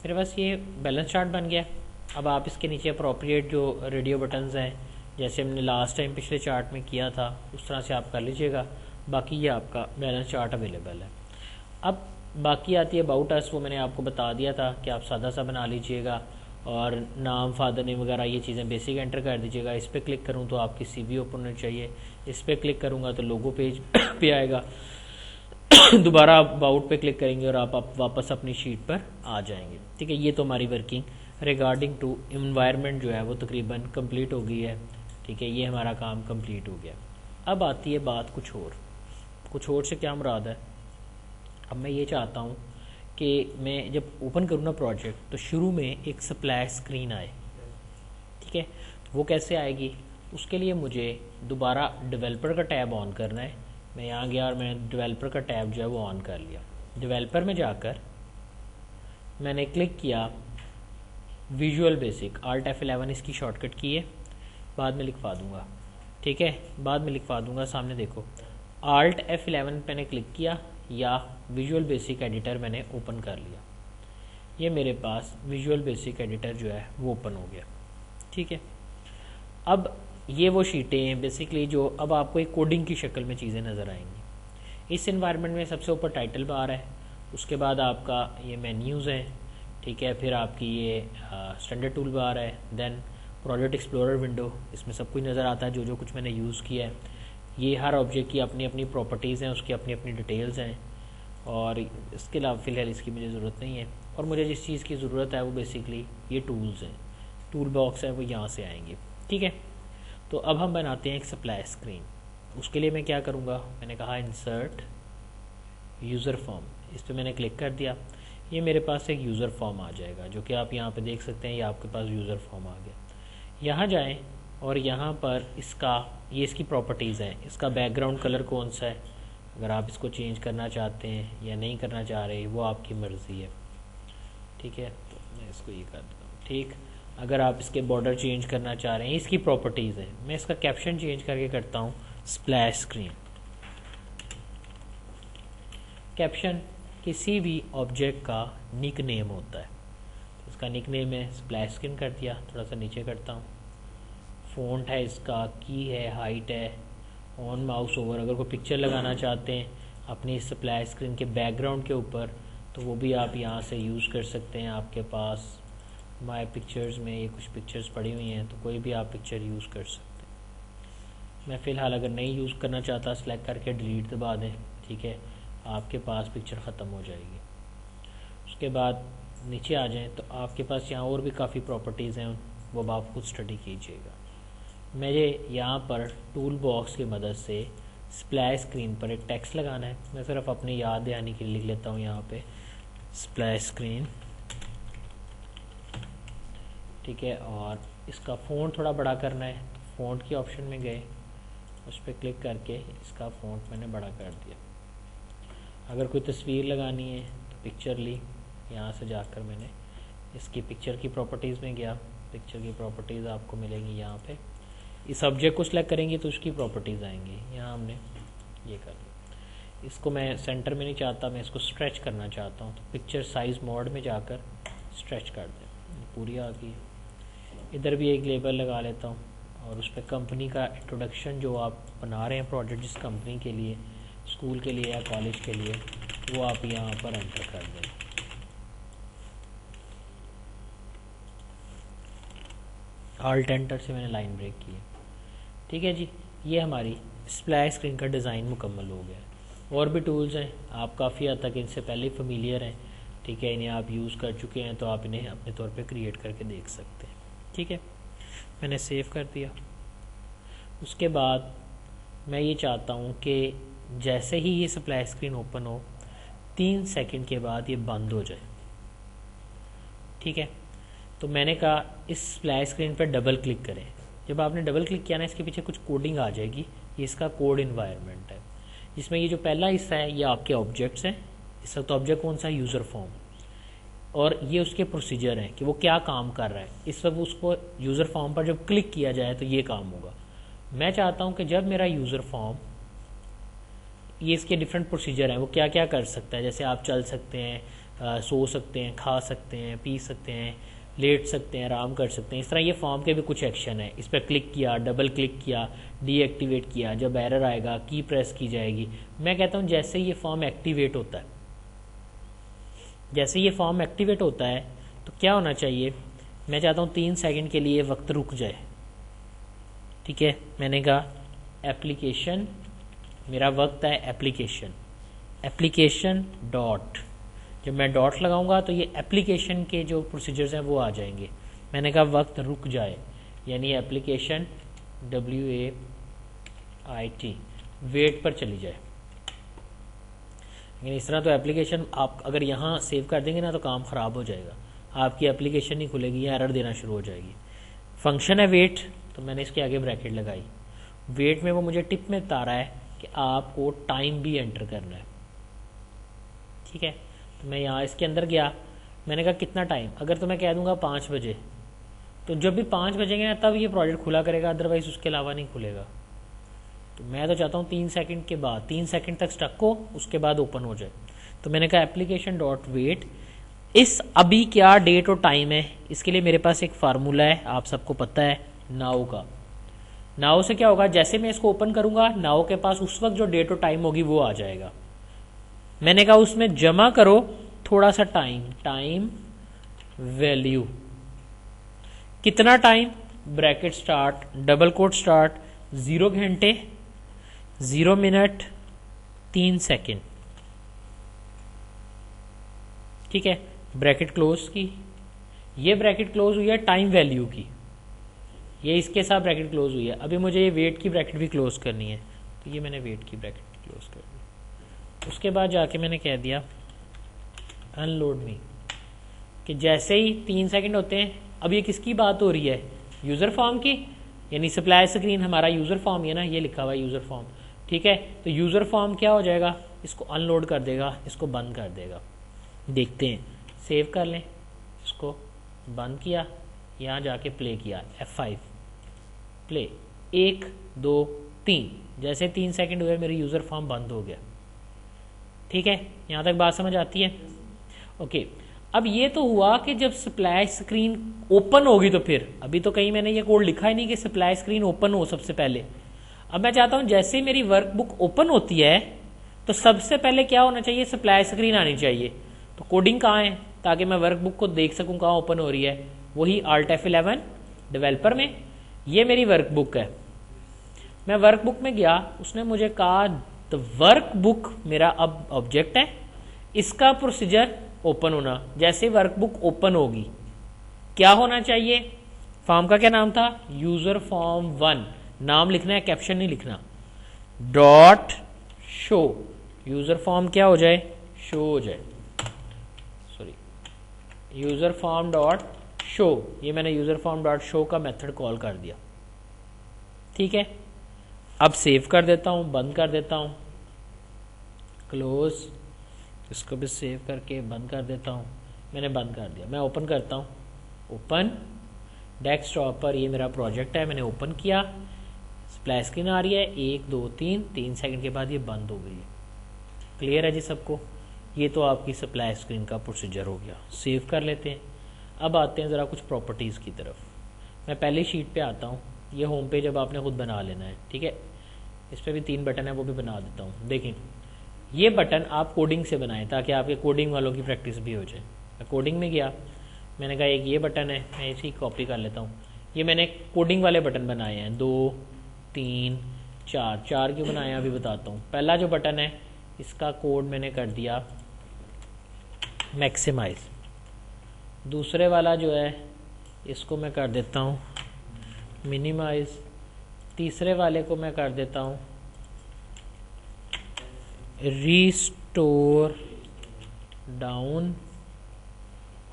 मेरे पास ये balance chart बन गया। अब आप इसके नीचे अप्रोप्रिएट जो रेडियो बटन्स हैं, जैसे हमने लास्ट टाइम पिछले चार्ट में किया था, उस तरह से आप कर लीजिएगा। बाकी ये आपका बैलेंस चार्ट अवेलेबल है। अब बाकी आती है अबाउट अस, वो मैंने आपको बता दिया था कि आप सादा सा बना लीजिएगा और नाम, फादर नेम वगैरह ये चीज़ें बेसिक एंटर कर दीजिएगा। इस पर क्लिक करूँ तो आपकी CV ओपन होनी चाहिए। इस पर क्लिक करूँगा तो लोगो पेज पे आएगा। दोबारा अबाउट पे क्लिक करेंगे और आप वापस अपनी शीट पर आ जाएंगे। ठीक है, ये तो हमारी वर्किंग रिगार्डिंग टू इन्वायरमेंट जो है वो तकरीबन कंप्लीट हो गई है। ठीक है, ये हमारा काम कंप्लीट हो गया। अब आती है बात कुछ और से क्या मुराद है। अब मैं ये चाहता हूँ कि मैं जब ओपन करूँ ना प्रोजेक्ट, तो शुरू में एक स्प्लैश स्क्रीन आए। ठीक है, वो कैसे आएगी, उसके लिए मुझे दोबारा डेवलपर का टैब ऑन करना है। मैं यहाँ गया और मैंने डेवलपर का टैब जो है वो ऑन कर लिया। डेवलपर में जाकर मैंने क्लिक किया विजुअल बेसिक, Alt F11 इसकी शॉर्टकट की है, बाद में लिखवा दूंगा। ठीक है, बाद में लिखवा दूंगा। सामने देखो, Alt F11 मैंने क्लिक किया या विजुअल बेसिक एडिटर मैंने ओपन कर लिया। ये मेरे पास विजुअल बेसिक एडिटर जो है वो ओपन हो गया। ठीक है, अब ये वो शीटें हैं बेसिकली जो अब आपको एक कोडिंग की शक्ल में चीज़ें नज़र आएंगी। इस एनवायरनमेंट में सबसे ऊपर टाइटल बार है, उसके बाद आपका ये मेन्यूज़ हैं। ठीक है, फिर आपकी ये स्टैंडर्ड टूल बार है, देन प्रोजेक्ट एक्सप्लोरर विंडो, इसमें सब कुछ नज़र आता है जो कुछ मैंने यूज़ किया है। ये हर ऑब्जेक्ट की अपनी अपनी प्रॉपर्टीज़ हैं, उसकी अपनी अपनी डिटेल्स हैं, और इसके अलावा फ़िलहाल इसकी मुझे ज़रूरत नहीं है। और मुझे जिस चीज़ की ज़रूरत है वो बेसिकली ये टूल्स हैं, टूल बॉक्स है, वो यहाँ से आएंगे। ठीक है, तो अब हम बनाते हैं एक स्प्लैश स्क्रीन। उसके लिए मैं क्या करूँगा, मैंने कहा इंसर्ट यूज़र फॉर्म, इस पर मैंने क्लिक कर दिया। ये मेरे पास एक यूज़र फॉर्म आ जाएगा, जो कि आप यहाँ पे देख सकते हैं। ये आपके पास यूज़र फॉर्म आ गया। यहाँ जाएं और यहाँ पर ये इसकी प्रॉपर्टीज़ हैं। इसका बैकग्राउंड कलर कौन सा है, अगर आप इसको चेंज करना चाहते हैं या नहीं करना चाह रहे, वो आपकी मर्ज़ी है। ठीक है, तो मैं इसको ये कर देता हूँ। ठीक, अगर आप इसके बॉर्डर चेंज करना चाह रहे हैं, इसकी प्रॉपर्टीज़ हैं। मैं इसका कैप्शन चेंज करके करता हूँ स्प्लैश स्क्रीन। कैप्शन किसी भी ऑब्जेक्ट का निक नेम होता है, इसका निक नेम है, स्प्लैश स्क्रीन कर दिया। थोड़ा सा नीचे करता हूँ, फ़ॉन्ट है इसका, की है, हाइट है, ऑन माउस ओवर। अगर कोई पिक्चर लगाना चाहते हैं अपनी स्प्लैश स्क्रीन के बैकग्राउंड के ऊपर, तो वो भी आप यहाँ से यूज़ कर सकते हैं। आपके पास माय पिक्चर्स में ये कुछ पिक्चर्स पड़ी हुई हैं, तो कोई भी आप पिक्चर यूज़ कर सकते हैं। मैं फ़िलहाल अगर नहीं यूज़ करना चाहता, सेलेक्ट करके डिलीट दबा दें। ठीक है, आपके पास पिक्चर ख़त्म हो जाएगी। उसके बाद नीचे आ जाएं तो आपके पास यहाँ और भी काफ़ी प्रॉपर्टीज़ हैं, वो आप खुद स्टडी कीजिएगा। मुझे यहाँ पर टूल बॉक्स की मदद से स्प्लैश स्क्रीन पर एक टेक्स्ट लगाना है। मैं सिर्फ अपनी याद दहानी के लिए लिख लेता हूँ यहाँ पे स्प्लैश स्क्रीन। ठीक है, और इसका फ़ॉन्ट थोड़ा बड़ा करना है, तो फ़ॉन्ट की ऑप्शन में गए, उस पर क्लिक करके इसका फ़ॉन्ट मैंने बड़ा कर दिया। अगर कोई तस्वीर लगानी है तो पिक्चर ली, यहाँ से जाकर मैंने इसकी पिक्चर की प्रॉपर्टीज़ में गया। पिक्चर की प्रॉपर्टीज़ आपको मिलेंगी यहाँ पे। इस ऑब्जेक्ट को सिलेक्ट करेंगे तो उसकी प्रॉपर्टीज़ आएंगी। यहाँ हमने ये कर दिया। इसको मैं सेंटर में नहीं चाहता, मैं इसको स्ट्रेच करना चाहता हूँ, तो पिक्चर साइज़ मोड में जाकर स्ट्रेच कर दें, पूरी आ गई। इधर भी एक लेबल लगा लेता हूँ और उस पर कंपनी का इंट्रोडक्शन जो आप बना रहे हैं प्रोजेक्ट, जिस कंपनी के लिए, स्कूल के लिए या कॉलेज के लिए, वो आप यहाँ पर एंटर कर दें। ऑल्ट एंटर से मैंने लाइन ब्रेक की है। ठीक है जी, ये हमारी स्प्लैश स्क्रीन का डिज़ाइन मुकम्मल हो गया। और भी टूल्स हैं, आप काफ़ी हद तक इनसे पहले फेमिलियर हैं। ठीक है, इन्हें आप यूज़ कर चुके हैं, तो आप इन्हें अपने तौर पे क्रिएट करके देख सकते हैं। ठीक है, मैंने सेव कर दिया। उसके बाद मैं ये चाहता हूँ कि जैसे ही ये स्प्लैश स्क्रीन ओपन हो, 3 सेकंड के बाद ये बंद हो जाए। ठीक है, तो मैंने कहा इस स्प्लैश स्क्रीन पर डबल क्लिक करें। जब आपने डबल क्लिक किया ना, इसके पीछे कुछ कोडिंग आ जाएगी। ये इसका कोड इन्वायरमेंट है, जिसमें ये जो पहला हिस्सा है ये आपके ऑब्जेक्ट्स हैं। इस वक्त ऑब्जेक्ट कौन सा है, यूज़र फॉर्म, और ये उसके प्रोसीजर हैं कि वो क्या काम कर रहा है। इस वक्त उसको यूज़र फॉर्म पर जब क्लिक किया जाए तो ये काम होगा। मैं चाहता हूँ कि जब मेरा यूज़र फॉर्म, ये इसके डिफरेंट प्रोसीजर हैं, वो क्या क्या कर सकता है। जैसे आप चल सकते हैं, सो सकते हैं, खा सकते हैं, पी सकते हैं, लेट सकते हैं, आराम कर सकते हैं। इस तरह ये फॉर्म के भी कुछ एक्शन है। इस पर क्लिक किया, डबल क्लिक किया, डीएक्टिवेट किया, जब एरर आएगा की प्रेस की जाएगी। मैं कहता हूँ जैसे ये फॉर्म एक्टिवेट होता है, जैसे ये फॉर्म एक्टिवेट होता है तो क्या होना चाहिए, मैं चाहता हूँ 3 सेकंड के लिए वक्त रुक जाए। ठीक है, मैंने कहा एप्लीकेशन, मेरा वक्त है एप्लीकेशन, एप्लीकेशन डॉट, जब मैं डॉट लगाऊंगा तो ये एप्लीकेशन के जो प्रोसीजर्स हैं वो आ जाएंगे। मैंने कहा वक्त रुक जाए, यानी एप्लीकेशन WAIT वेट पर चली जाए। लेकिन इस तरह तो एप्लीकेशन आप अगर यहाँ सेव कर देंगे ना तो काम ख़राब हो जाएगा, आपकी एप्लीकेशन नहीं खुलेगी या एरर देना शुरू हो जाएगी। फंक्शन है वेट, तो मैंने इसके आगे ब्रैकेट लगाई। वेट में वो मुझे टिप में बता रहा है कि आपको टाइम भी एंटर करना है। ठीक है, तो मैं यहाँ इसके अंदर गया, मैंने कहा कितना टाइम, अगर तो मैं कह दूंगा 5 बजे, तो जब भी 5 बजेंगे ना तब ये प्रोजेक्ट खुला करेगा, अदरवाइज उसके अलावा नहीं खुलेगा। तो मैं तो चाहता हूँ 3 सेकंड के बाद, 3 सेकंड तक स्टक हो, उसके बाद ओपन हो जाए। तो मैंने कहा एप्लीकेशन डॉट वेट, इस अभी क्या डेट और टाइम है, इसके लिए मेरे पास एक फार्मूला है, आप सबको पता है, नाउ का। नाउ से क्या होगा, जैसे मैं इसको ओपन करूंगा नाउ के पास उस वक्त जो डेट और टाइम होगी वो आ जाएगा। मैंने कहा उसमें जमा करो थोड़ा सा टाइम, टाइम वैल्यू, कितना time, bracket start, double quote start, 0 घंटे 0 मिनट 3 सेकेंड। ठीक है, ब्रैकेट क्लोज की, ये ब्रैकेट क्लोज हुई है टाइम वैल्यू की, ये इसके साथ ब्रैकेट क्लोज हुई है। अभी मुझे ये वेट की ब्रैकेट भी क्लोज करनी है, तो ये मैंने वेट की ब्रैकेट क्लोज कर दी। उसके बाद जाके मैंने कह दिया अनलोड मी, कि जैसे ही 3 सेकंड होते हैं, अब ये किसकी बात हो रही है, यूज़र फॉर्म की, यानी सप्लाई स्क्रीन हमारा यूज़र फॉर्म है ना, ये लिखा हुआ है यूज़र फॉर्म। ठीक है, तो यूज़र फॉर्म क्या हो जाएगा, इसको अनलोड कर देगा, इसको बंद कर देगा। देखते हैं, सेव कर लें, इसको बंद किया, यहाँ जाके प्ले किया, F5 प्ले, 1 2 3, जैसे 3 सेकंड हुए मेरी यूज़र फॉर्म बंद हो गया। ठीक है, यहाँ तक बात समझ आती है। ओके, अब ये तो हुआ कि जब सप्लाई स्क्रीन ओपन होगी तो फिर, अभी तो कहीं मैंने ये कोड लिखा ही नहीं कि सप्लाई स्क्रीन ओपन हो सबसे पहले। अब मैं चाहता हूँ जैसे मेरी वर्कबुक ओपन होती है तो सबसे पहले क्या होना चाहिए, सप्लाई स्क्रीन आनी चाहिए। तो कोडिंग कहाँ है, ताकि मैं वर्कबुक को देख सकूँ कहाँ ओपन हो रही है, वही Alt F11 डेवलपर में। ये मेरी वर्कबुक है, मैं वर्कबुक में गया, उसने मुझे कहा द वर्कबुक मेरा अब ऑब्जेक्ट है, इसका प्रोसीजर ओपन होना। जैसे वर्कबुक ओपन होगी क्या होना चाहिए, फॉर्म का क्या नाम था, यूजर फॉर्म 1, नाम लिखना है, कैप्शन नहीं लिखना, डॉट शो, यूजर फॉर्म क्या हो जाए, शो हो जाए, sorry user form dot show, ये मैंने यूजर फॉर्म डॉट शो का मेथड कॉल कर दिया। ठीक है, अब सेव कर देता हूं, बंद कर देता हूं, क्लोज, इसको भी सेव करके बंद कर देता हूं। मैंने बंद कर दिया, मैं ओपन करता हूं, ओपन डेस्कटॉप पर ये मेरा प्रोजेक्ट है, मैंने ओपन किया, स्प्लैश स्क्रीन आ रही है, 1 2 3 सेकंड के बाद ये बंद हो गई है। क्लियर है जी सबको, ये तो आपकी सप्लाई स्क्रीन का प्रोसीजर हो गया। सेव कर लेते हैं। अब आते हैं ज़रा कुछ प्रॉपर्टीज़ की तरफ। मैं पहली शीट पे आता हूँ, ये होम पेज अब आपने खुद बना लेना है। ठीक है, इस पर भी 3 बटन है, वो भी बना देता हूँ। देखें, ये बटन आप कोडिंग से बनाएं ताकि आपके कोडिंग वालों की प्रैक्टिस भी हो जाए। मैं कोडिंग में गया, मैंने कहा एक ये बटन है, मैं इसी कॉपी कर लेता हूँ। ये मैंने कोडिंग वाले बटन बनाए हैं, 2 3 4, 4 क्यों बनाए हैं अभी बताता हूँ। पहला जो बटन है इसका कोड मैंने कर दिया मैक्सिमाइज, दूसरे वाला जो है इसको मैं कर देता हूँ मिनिमाइज, तीसरे वाले को मैं कर देता हूँ रीस्टोर डाउन,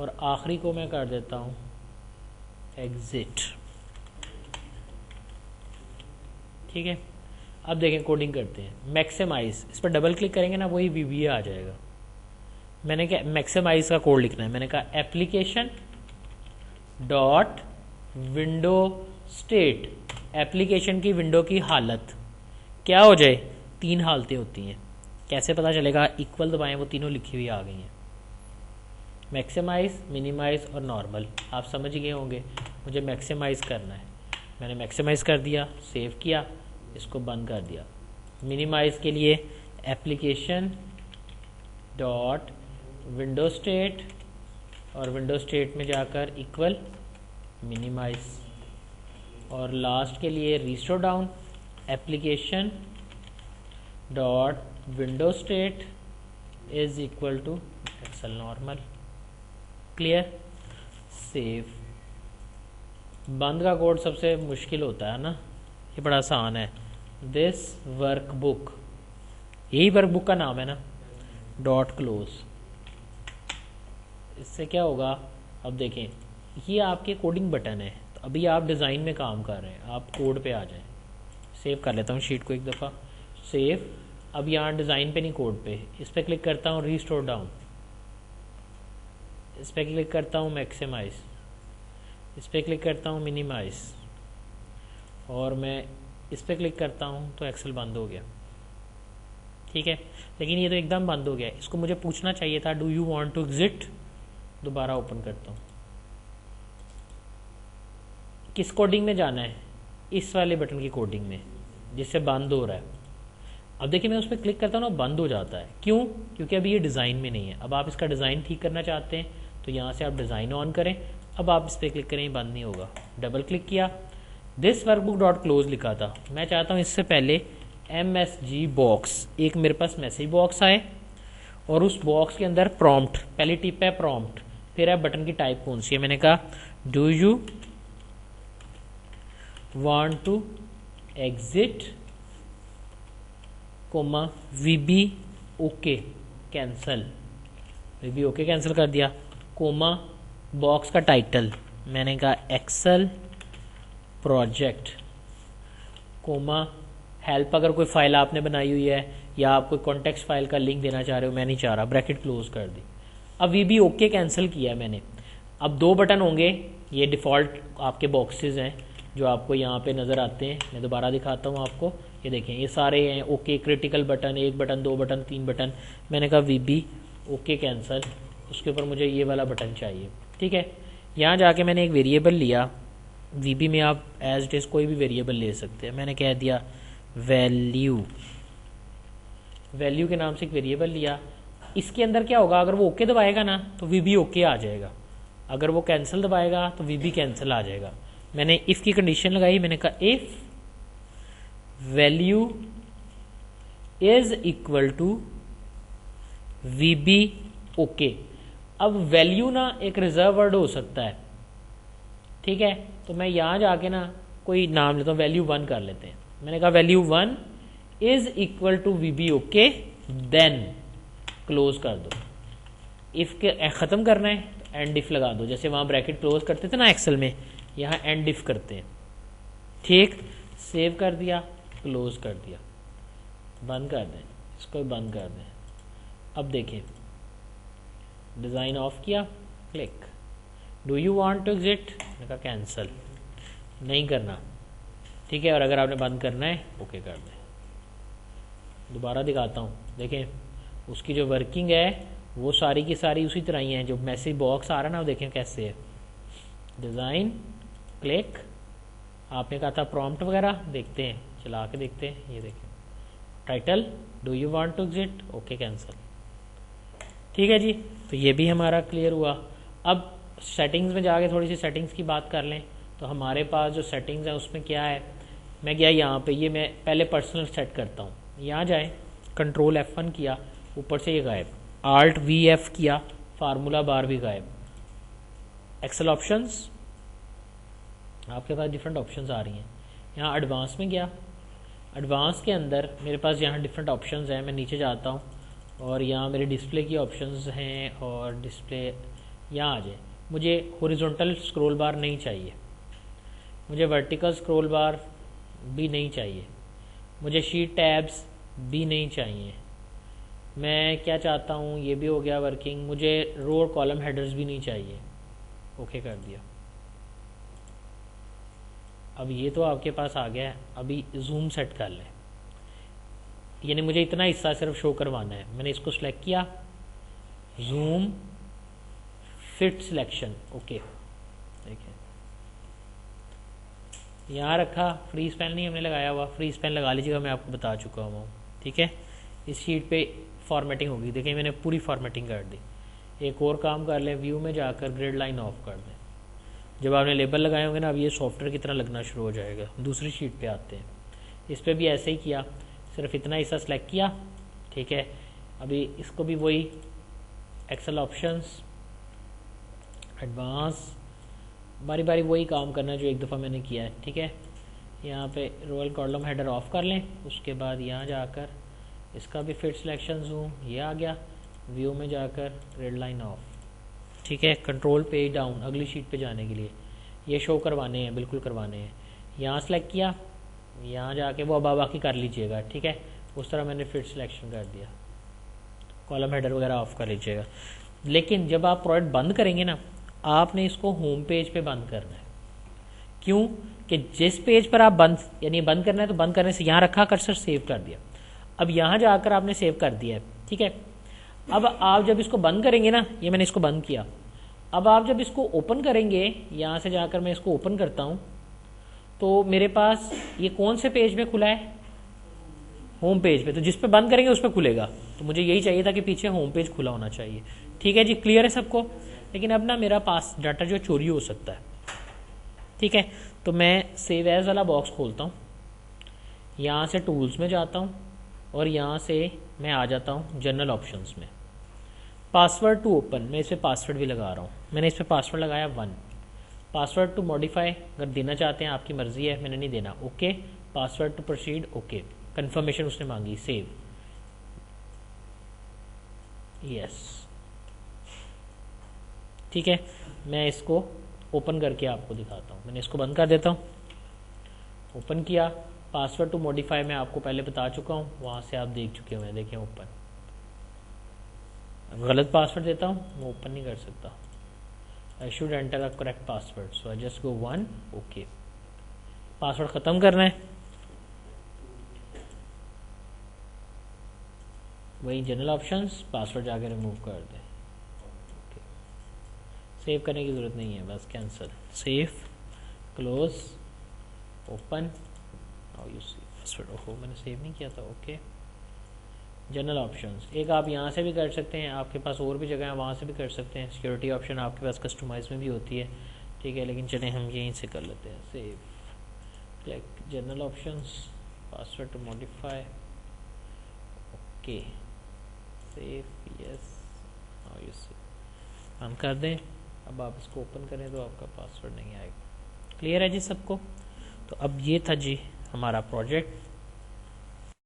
और आखिरी को मैं कर देता हूँ एग्जिट। ठीक है, अब देखें कोडिंग करते हैं। मैक्सिमाइज, इस पर डबल क्लिक करेंगे ना वही VBA आ जाएगा। मैंने क्या मैक्सिमाइज का कोड लिखना है, मैंने कहा application dot window state, application की विंडो की हालत क्या हो जाए, 3 हालतें होती हैं। कैसे पता चलेगा, इक्वल दबाएं, वो तीनों लिखी हुई आ गई हैं। मैक्सिमाइज़, मिनिमाइज़ और नॉर्मल आप समझ गए होंगे। मुझे मैक्सिमाइज़ करना है, मैंने मैक्सिमाइज़ कर दिया, सेव किया, इसको बंद कर दिया। मिनिमाइज़ के लिए एप्लीकेशन डॉट विंडो स्टेट और विंडो स्टेट में जाकर इक्वल मिनिमाइज़, और लास्ट के लिए restore down application dot window state is equal to excel normal. Clear? Save. बंद का कोड सबसे मुश्किल होता है ना, ये बड़ा आसान है। दिस वर्कबुक, यही वर्कबुक का नाम है ना, डॉट क्लोज। इससे क्या होगा, अब देखें ये आपके कोडिंग बटन है। तो अभी आप डिज़ाइन में काम कर रहे हैं, आप कोड पे आ जाएं। सेव कर लेता हूँ शीट को एक दफ़ा, सेव। अब यहाँ डिज़ाइन पे नहीं, कोड पे, इस पर क्लिक करता हूँ, रीस्टोर डाउन, इस पर क्लिक करता हूँ, मैक्सिमाइज़, इस पर क्लिक करता हूँ, मिनिमाइज़, और मैं इस पर क्लिक करता हूँ तो एक्सेल बंद हो गया। ठीक है, लेकिन ये तो एकदम बंद हो गया। इसको मुझे पूछना चाहिए था, do you want to exit. दोबारा ओपन करता हूँ, किस कोडिंग में जाना है, इस वाले बटन की कोडिंग में जिससे बंद हो रहा है। अब देखिए मैं उस पर क्लिक करता हूँ ना, बंद हो जाता है। क्यों? क्योंकि अभी ये डिज़ाइन में नहीं है। अब आप इसका डिज़ाइन ठीक करना चाहते हैं तो यहाँ से आप डिज़ाइन ऑन करें। अब आप इस पर क्लिक करें, बंद नहीं होगा। डबल क्लिक किया, दिस वर्कबुक डॉट क्लोज लिखा था, मैं चाहता हूँ इससे पहले MSG बॉक्स, एक मेरे पास मैसेज बॉक्स आए और उस बॉक्स के अंदर प्रॉम्प्ट, पहली टिप है प्रॉम्प्ट, फिर है बटन की टाइप कौन सी है। मैंने कहा do you want to exit comma VB okay cancel, VB okay cancel कर दिया, कोमा बॉक्स का टाइटल मैंने कहा एक्सेल प्रोजेक्ट, कोमा हेल्प, अगर कोई फाइल आपने बनाई हुई है या आप कोई कॉन्टेक्स्ट फाइल का लिंक देना चाह रहे हो, मैं नहीं चाह रहा, ब्रैकेट क्लोज कर दी। अब VB ओके कैंसिल किया है मैंने। अब दो बटन होंगे, ये डिफ़ॉल्ट आपके बॉक्सेस हैं जो आपको यहाँ पे नज़र आते हैं। मैं दोबारा दिखाता हूँ आपको, ये देखें ये सारे हैं ओके, क्रिटिकल बटन, एक बटन, दो बटन, तीन बटन। मैंने कहा VB ओके कैंसिल, उसके ऊपर मुझे ये वाला बटन चाहिए। ठीक है, यहाँ जाके मैंने एक वेरिएबल लिया, VB में आप एज इट इज़ कोई भी वेरिएबल ले सकते हैं। मैंने कह दिया वैल्यू, वैल्यू के नाम से एक वेरिएबल लिया। इसके अंदर क्या होगा, अगर वो ओके दबाएगा ना तो VB ओके आ जाएगा, अगर वो कैंसिल दबाएगा तो VB कैंसिल आ जाएगा। मैंने इफ़ की कंडीशन लगाई, मैंने कहा if value is equal to VB okay. अब वैल्यू ना एक रिजर्व वर्ड हो सकता है, ठीक है, तो मैं यहाँ जाके ना कोई नाम लेता हूँ, वैल्यू 1 कर लेते हैं। मैंने कहा value 1 is equal to VB okay, then close कर दो। इफ़ के ख़त्म करना है तो एंड इफ लगा दो, जैसे वहाँ ब्रैकेट क्लोज करते थे ना एक्सेल में, यहाँ एंड इफ करते हैं। ठीक, सेव कर दिया, क्लोज कर दिया, बंद कर दें, इसको भी बंद कर दें। अब देखें, डिज़ाइन ऑफ किया, click, do you want to exit, मैंने कहा कैंसिल, नहीं करना। ठीक है, और अगर आपने बंद करना है ओके कर दें। दोबारा दिखाता हूँ, देखें उसकी जो वर्किंग है वो सारी की सारी उसी तरह ही है। जो मैसेज बॉक्स आ रहा है ना, वो देखें कैसे है, डिज़ाइन, क्लिक, आपने कहा था प्रॉम्प्ट वगैरह, देखते हैं, चला के देखते हैं, ये देखें title, do you want to exit, okay cancel. ठीक है जी, तो ये भी हमारा क्लियर हुआ। अब सेटिंग्स में जाके थोड़ी सी सेटिंग्स की बात कर लें। तो हमारे पास जो सेटिंग्स हैं उसमें क्या है, मैं गया यहाँ पे, ये मैं पहले पर्सनल सेट करता हूँ। यहाँ जाए, कंट्रोल F1 किया, ऊपर से ये गायब, Alt VF किया, फार्मूला बार भी गायब। एक्सेल ऑप्शंस, आपके पास डिफरेंट ऑप्शंस आ रही हैं। यहाँ एडवांस में गया, एडवांस के अंदर मेरे पास यहाँ डिफरेंट ऑप्शंस हैं। मैं नीचे जाता हूँ और यहाँ मेरे डिस्प्ले की ऑप्शंस हैं, और डिस्प्ले यहाँ आ जाए। मुझे हॉरिजॉन्टल स्क्रॉल बार नहीं चाहिए, मुझे वर्टिकल स्क्रॉल बार भी नहीं चाहिए, मुझे शीट टैब्स भी नहीं चाहिए। मैं क्या चाहता हूँ, ये भी हो गया वर्किंग। मुझे रो और कॉलम हेडर्स भी नहीं चाहिए, ओके कर दिया। अब ये तो आपके पास आ गया है। अभी जूम सेट कर लें, यानी मुझे इतना हिस्सा सिर्फ शो करवाना है। मैंने इसको सेलेक्ट किया, जूम, फिट सिलेक्शन, ओके। देखिए यहाँ रखा, फ्री स्पेन नहीं हमने लगाया हुआ, फ्री स्पेन लगा लीजिएगा, मैं आपको बता चुका हूँ, ठीक है। इस शीट पे फॉर्मेटिंग होगी, देखिए मैंने पूरी फॉर्मेटिंग कर दी। एक और काम कर लें, व्यू में जाकर ग्रिड लाइन ऑफ कर दें। जब आपने लेबल लगाए होंगे ना, अब ये सॉफ्टवेयर की तरह लगना शुरू हो जाएगा। दूसरी शीट पे आते हैं, इस पर भी ऐसे ही किया, सिर्फ इतना हिस्सा सेलेक्ट किया, ठीक है। अभी इसको भी वही एक्सेल ऑप्शंस, एडवांस, बारी बारी वही काम करना जो एक दफ़ा मैंने किया है, ठीक है। यहाँ पे रोयल कॉलम हेडर ऑफ कर लें, उसके बाद यहाँ जाकर इसका भी फिट सिलेक्शन हूँ, ये आ गया। व्यू में जाकर ग्रिड लाइन ऑफ, ठीक है। कंट्रोल पेज डाउन अगली शीट पे जाने के लिए, ये शो करवाने हैं, बिल्कुल करवाने हैं। यहाँ सेलेक्ट किया, यहाँ जाके वो अब बाकी कर लीजिएगा, ठीक है। उस तरह मैंने फिट सिलेक्शन कर दिया, कॉलम हेडर वगैरह ऑफ कर लीजिएगा। लेकिन जब आप प्रोडक्ट बंद करेंगे ना, आपने इसको होम पेज पे बंद करना है। क्यों कि जिस पेज पर आप बंद यानी बंद करना है, तो बंद करने से यहाँ रखा, कर्सर सेव कर दिया। अब यहाँ जाकर आपने सेव कर दिया है, ठीक है। अब आप जब इसको बंद करेंगे ना, ये मैंने इसको बंद किया, अब आप जब इसको ओपन करेंगे, यहाँ से जाकर मैं इसको ओपन करता हूँ, तो मेरे पास ये कौन से पेज पे खुला है, होम पेज पे। तो जिस पे बंद करेंगे उस पर खुलेगा, तो मुझे यही चाहिए था कि पीछे होम पेज खुला होना चाहिए, ठीक है जी। क्लियर है सबको। लेकिन अब ना मेरा पास डाटा जो चोरी हो सकता है, ठीक है। तो मैं सेव एज वाला बॉक्स खोलता हूँ, यहाँ से टूल्स में जाता हूँ और यहाँ से मैं आ जाता हूँ जनरल ऑप्शंस में। पासवर्ड टू ओपन, मैं इस पर पासवर्ड भी लगा रहा हूँ, मैंने इस पर पासवर्ड लगाया 1। पासवर्ड टू मॉडिफाई अगर देना चाहते हैं आपकी मर्जी है, मैंने नहीं देना, okay. Password to proceed, okay. Confirmation उसने मांगी, सेव, यस, ठीक है। मैं इसको ओपन करके आपको दिखाता हूँ। मैंने इसको बंद कर देता हूँ, ओपन किया। पासवर्ड टू मॉडिफाई मैं आपको पहले बता चुका हूँ, वहाँ से आप देख चुके हुए हैं, देखें ओपन। गलत पासवर्ड देता हूँ, वो ओपन नहीं कर सकता। I should enter a correct password, so I just go 1, okay. Password ख़त्म करना है, वही जनरल ऑप्शंस, पासवर्ड जाके रिमूव कर दें, ओके। सेव करने की ज़रूरत नहीं है, बस cancel, save, close, open. Now you see password, ओहो मैंने सेव नहीं किया था, ओके। जनरल ऑप्शंस एक आप यहाँ से भी कर सकते हैं, आपके पास और भी जगह है वहाँ से भी कर सकते हैं। सिक्योरिटी ऑप्शन आपके पास कस्टमाइज में भी होती है, ठीक है। लेकिन चलें हम यहीं से कर लेते हैं, save, click general options, password to modify, okay, save, yes. Now you see, बंद कर दें। अब आप इसको ओपन करें तो आपका पासवर्ड नहीं आएगा। क्लियर है जी सबको। तो अब ये था जी हमारा प्रोजेक्ट।